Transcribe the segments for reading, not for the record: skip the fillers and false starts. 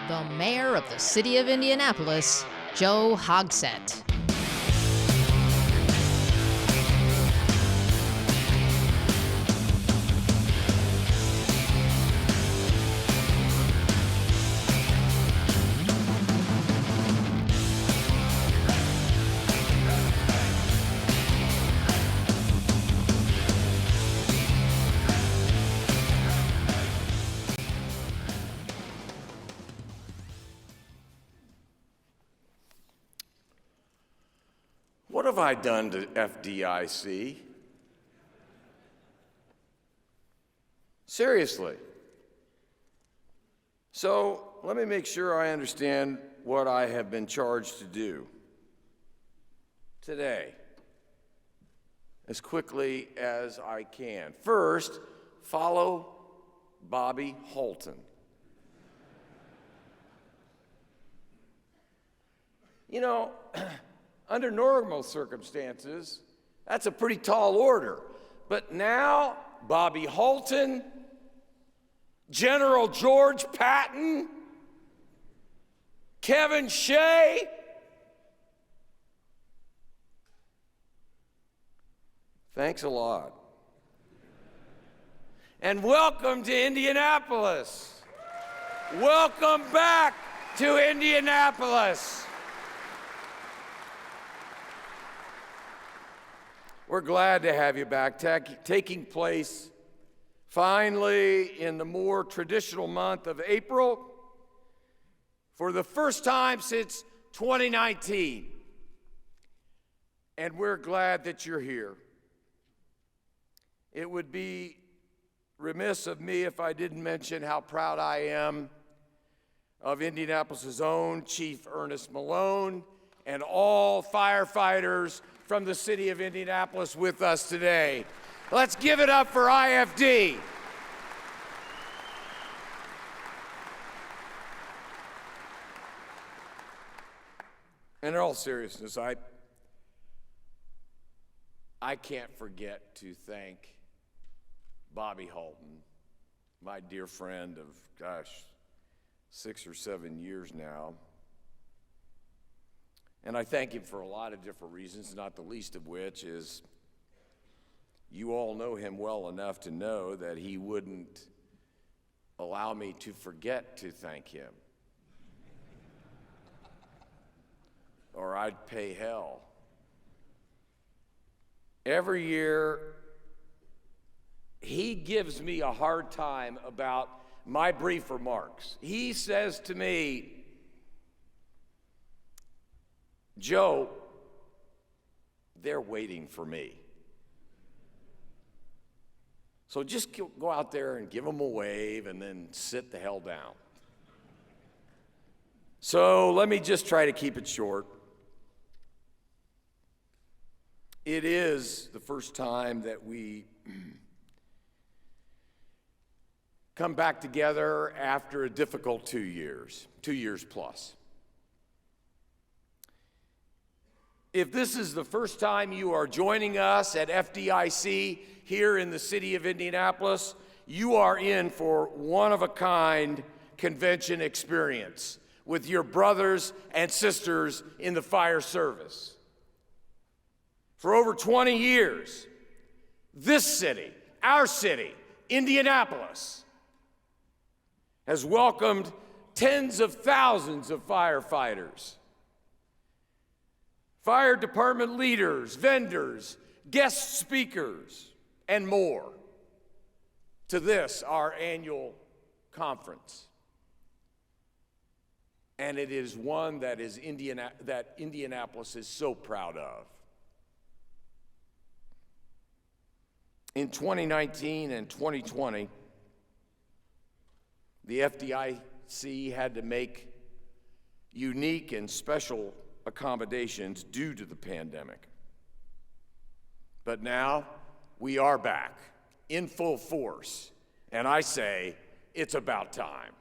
the mayor of the city of Indianapolis, Joe Hogsett. What have I done to FDIC? Seriously. So let me make sure I understand what I have been charged to do today as quickly as I can. First, follow Bobby Holton. You know, under normal circumstances, that's a pretty tall order. But now, Bobby Holton, General George Patton, Kevin Shea, thanks a lot. And welcome to Indianapolis. Welcome back to Indianapolis. We're glad to have you back, taking place finally in the more traditional month of April for the first time since 2019. And we're glad that you're here. It would be remiss of me if I didn't mention how proud I am of Indianapolis' own Chief Ernest Malone and all firefighters from the city of Indianapolis with us today. Let's give it up for IFD. And in all seriousness, I can't forget to thank Bobby Holton, my dear friend of, 6 or 7 years now. And I thank him for a lot of different reasons, not the least of which is you all know him well enough to know that he wouldn't allow me to forget to thank him, or I'd pay hell. Every year, he gives me a hard time about my brief remarks. He says to me, Joe, they're waiting for me. So just go out there and give them a wave and then sit the hell down. So let me just try to keep it short. It is the first time that we come back together after a difficult 2 years plus. If this is the first time you are joining us at FDIC here in the city of Indianapolis, you are in for one-of-a-kind convention experience with your brothers and sisters in the fire service. For over 20 years, this city, our city, Indianapolis, has welcomed tens of thousands of firefighters, fire department leaders, vendors, guest speakers, and more to this, our annual conference. And it is one that Indianapolis is so proud of. In 2019 and 2020, the FDIC had to make unique and special accommodations due to the pandemic. But now we are back in full force, and I say it's about time.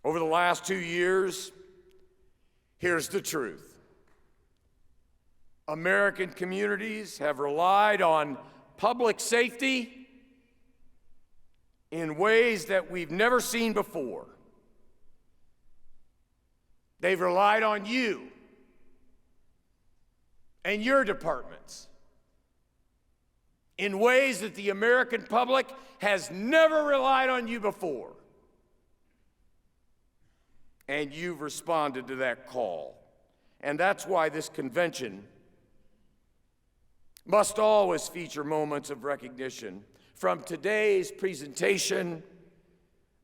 Over the last 2 years, here's the truth. American communities have relied on public safety in ways that we've never seen before. They've relied on you and your departments in ways that the American public has never relied on you before. And you've responded to that call. And that's why this convention must always feature moments of recognition. From today's presentation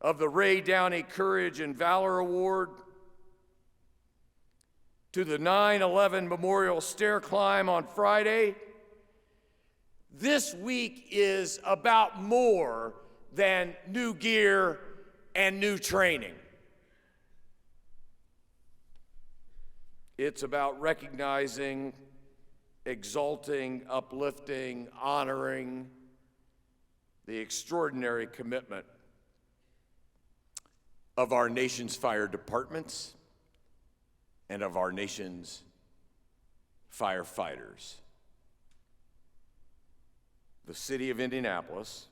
of the Ray Downey Courage and Valor Award to the 9/11 Memorial Stair Climb on Friday, this week is about more than new gear and new training. It's about recognizing, exalting, uplifting, honoring the extraordinary commitment of our nation's fire departments and of our nation's firefighters. The city of Indianapolis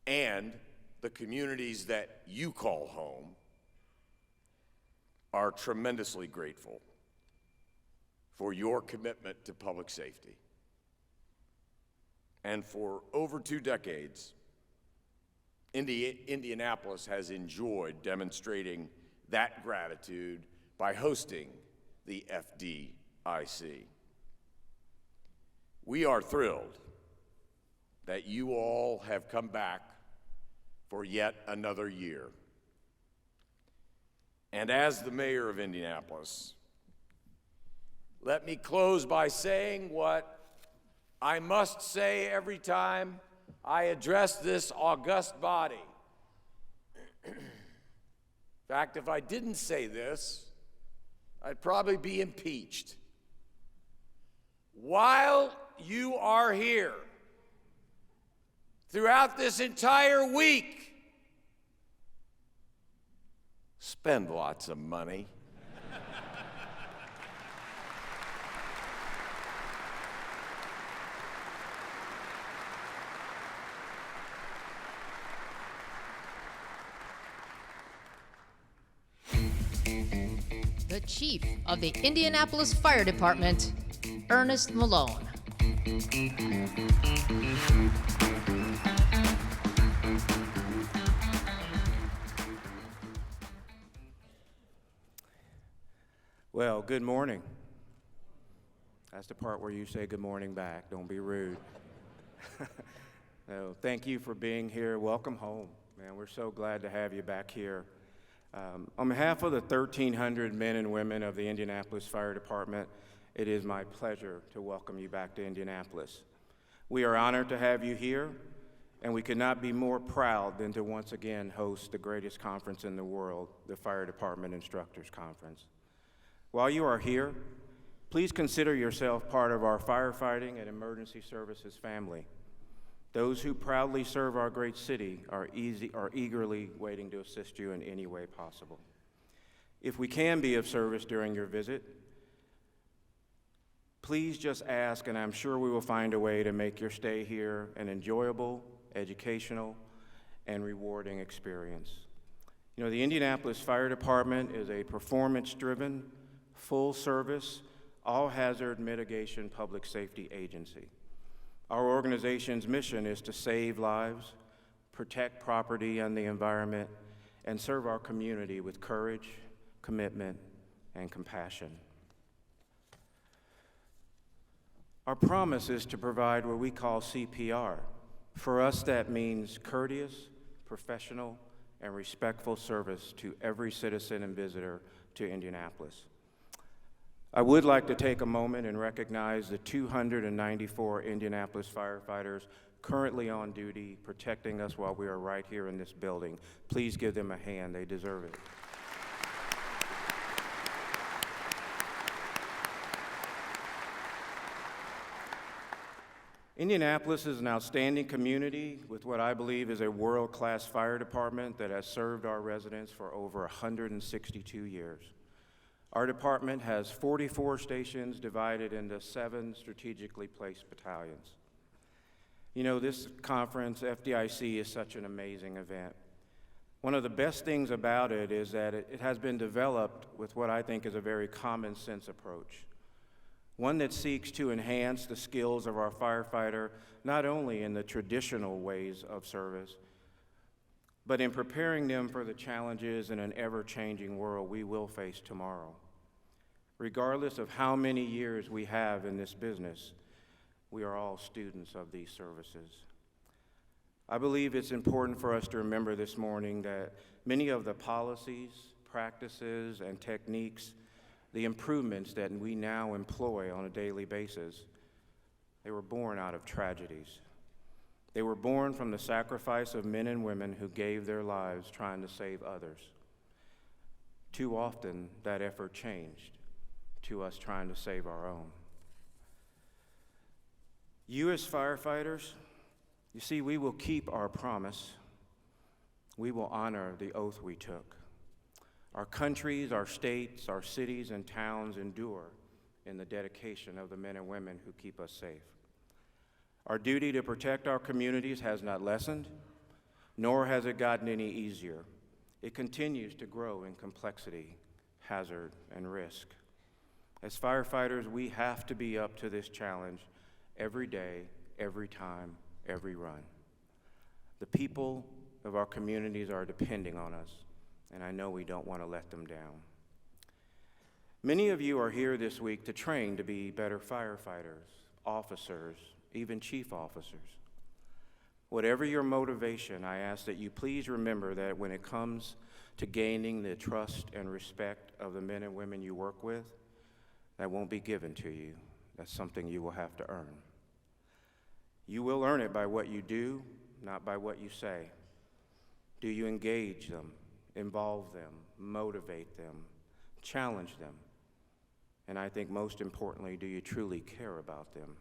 and the communities that you call home are tremendously grateful for your commitment to public safety. And for over 2 decades, Indianapolis has enjoyed demonstrating that gratitude by hosting the FDIC. We are thrilled that you all have come back for yet another year. And as the mayor of Indianapolis, let me close by saying what I must say every time I address this august body. In fact, if I didn't say this, I'd probably be impeached. While you are here, throughout this entire week, spend lots of money. The Chief of the Indianapolis Fire Department, Ernest Malone. Well, good morning. That's the part where you say good morning back. Don't be rude. No, thank you for being here. Welcome home, man. We're so glad to have you back here. On behalf of the 1,300 men and women of the Indianapolis Fire Department, it is my pleasure to welcome you back to Indianapolis. We are honored to have you here, and we could not be more proud than to once again host the greatest conference in the world, the Fire Department Instructors Conference. While you are here, please consider yourself part of our firefighting and emergency services family. Those who proudly serve our great city are eagerly waiting to assist you in any way possible. If we can be of service during your visit, please just ask, and I'm sure we will find a way to make your stay here an enjoyable, educational, and rewarding experience. You know, the Indianapolis Fire Department is a performance-driven, full-service, all-hazard mitigation public safety agency. Our organization's mission is to save lives, protect property and the environment, and serve our community with courage, commitment, and compassion. Our promise is to provide what we call CPR. For us, that means courteous, professional, and respectful service to every citizen and visitor to Indianapolis. I would like to take a moment and recognize the 294 Indianapolis firefighters currently on duty protecting us while we are right here in this building. Please give them a hand, they deserve it. Indianapolis is an outstanding community with what I believe is a world-class fire department that has served our residents for over 162 years. Our department has 44 stations divided into 7 strategically placed battalions. You know, this conference, FDIC, is such an amazing event. One of the best things about it is that it has been developed with what I think is a very common sense approach. One that seeks to enhance the skills of our firefighter, not only in the traditional ways of service, but in preparing them for the challenges in an ever-changing world we will face tomorrow. Regardless of how many years we have in this business, we are all students of these services. I believe it's important for us to remember this morning that many of the policies, practices, and techniques, the improvements that we now employ on a daily basis, they were born out of tragedies. They were born from the sacrifice of men and women who gave their lives trying to save others. Too often, that effort changed to us trying to save our own. You as firefighters, you see, we will keep our promise. We will honor the oath we took. Our countries, our states, our cities, and towns endure in the dedication of the men and women who keep us safe. Our duty to protect our communities has not lessened, nor has it gotten any easier. It continues to grow in complexity, hazard, and risk. As firefighters, we have to be up to this challenge every day, every time, every run. The people of our communities are depending on us, and I know we don't want to let them down. Many of you are here this week to train to be better firefighters, officers, even chief officers. Whatever your motivation, I ask that you please remember that when it comes to gaining the trust and respect of the men and women you work with, that won't be given to you. That's something you will have to earn. You will earn it by what you do, not by what you say. Do you engage them, involve them, motivate them, challenge them? And I think most importantly, do you truly care about them?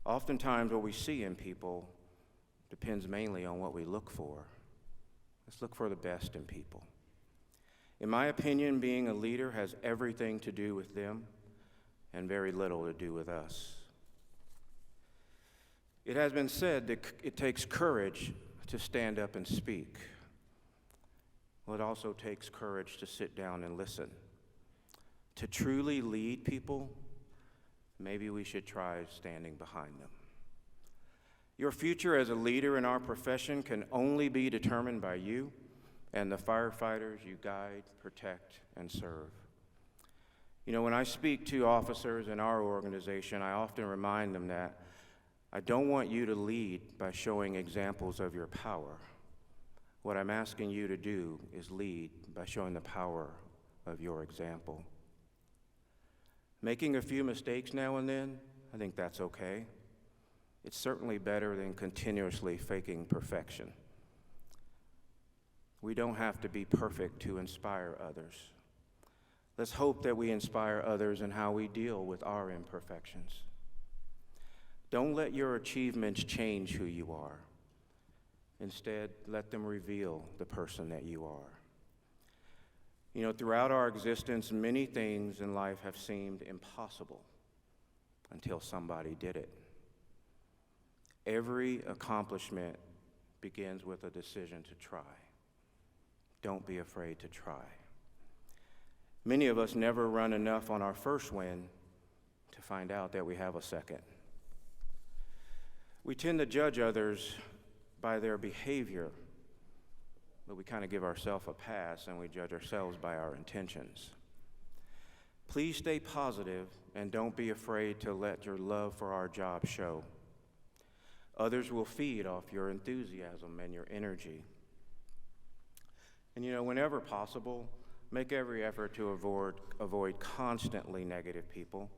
Oftentimes what we see in people depends mainly on what we look for. Let's look for the best in people. In my opinion, being a leader has everything to do with them and very little to do with us. It has been said that it takes courage to stand up and speak. Well, it also takes courage to sit down and listen. To truly lead people, maybe we should try standing behind them. Your future as a leader in our profession can only be determined by you and the firefighters you guide, protect, and serve. You know, when I speak to officers in our organization, I often remind them that I don't want you to lead by showing examples of your power. What I'm asking you to do is lead by showing the power of your example. Making a few mistakes now and then, I think that's okay. It's certainly better than continuously faking perfection. We don't have to be perfect to inspire others. Let's hope that we inspire others in how we deal with our imperfections. Don't let your achievements change who you are. Instead, let them reveal the person that you are. You know, throughout our existence, many things in life have seemed impossible until somebody did it. Every accomplishment begins with a decision to try. Don't be afraid to try. Many of us never run enough on our first win to find out that we have a second. We tend to judge others by their behavior, but we kind of give ourselves a pass and we judge ourselves by our intentions. Please stay positive and don't be afraid to let your love for our job show. Others will feed off your enthusiasm and your energy. And you know, whenever possible, make every effort to avoid constantly negative people.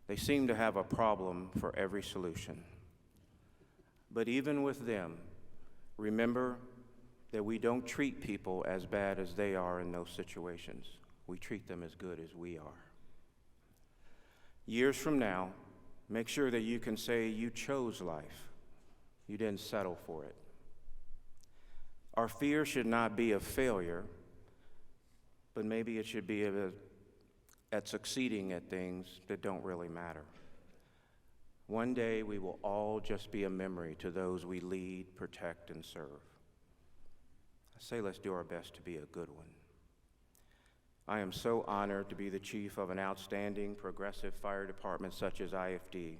They seem to have a problem for every solution. But even with them, remember that we don't treat people as bad as they are in those situations. We treat them as good as we are. Years from now, make sure that you can say you chose life. You didn't settle for it. Our fear should not be of failure, but maybe it should be at succeeding at things that don't really matter. One day we will all just be a memory to those we lead, protect, and serve. I say let's do our best to be a good one. I am so honored to be the chief of an outstanding, progressive fire department such as IFD.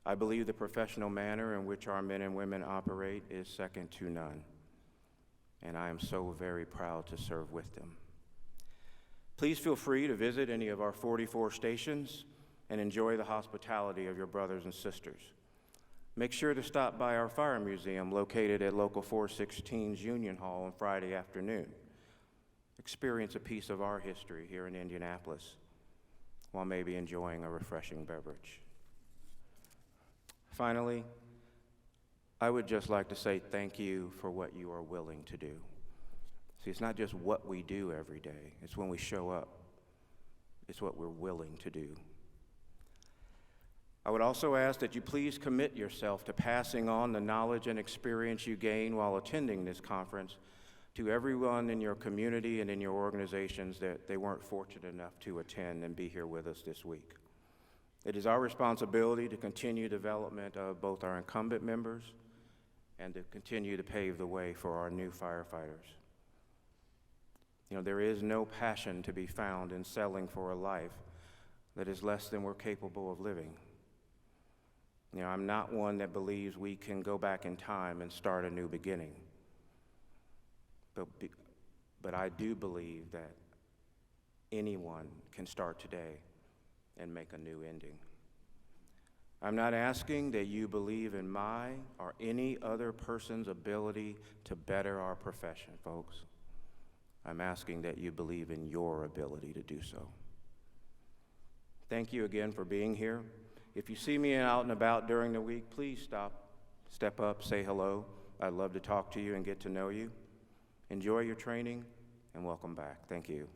I believe the professional manner in which our men and women operate is second to none, and I am so very proud to serve with them. Please feel free to visit any of our 44 stations and enjoy the hospitality of your brothers and sisters. Make sure to stop by our fire museum located at Local 416's Union Hall on Friday afternoon. Experience a piece of our history here in Indianapolis while maybe enjoying a refreshing beverage. Finally, I would just like to say thank you for what you are willing to do. See, it's not just what we do every day, it's when we show up. It's what we're willing to do. I would also ask that you please commit yourself to passing on the knowledge and experience you gain while attending this conference to everyone in your community and in your organizations that they weren't fortunate enough to attend and be here with us this week. It is our responsibility to continue development of both our incumbent members and to continue to pave the way for our new firefighters. You know, there is no passion to be found in settling for a life that is less than we're capable of living. You know, I'm not one that believes we can go back in time and start a new beginning. But I do believe that anyone can start today and make a new ending. I'm not asking that you believe in my or any other person's ability to better our profession, folks. I'm asking that you believe in your ability to do so. Thank you again for being here. If you see me out and about during the week, please step up, say hello. I'd love to talk to you and get to know you. Enjoy your training, and welcome back. Thank you.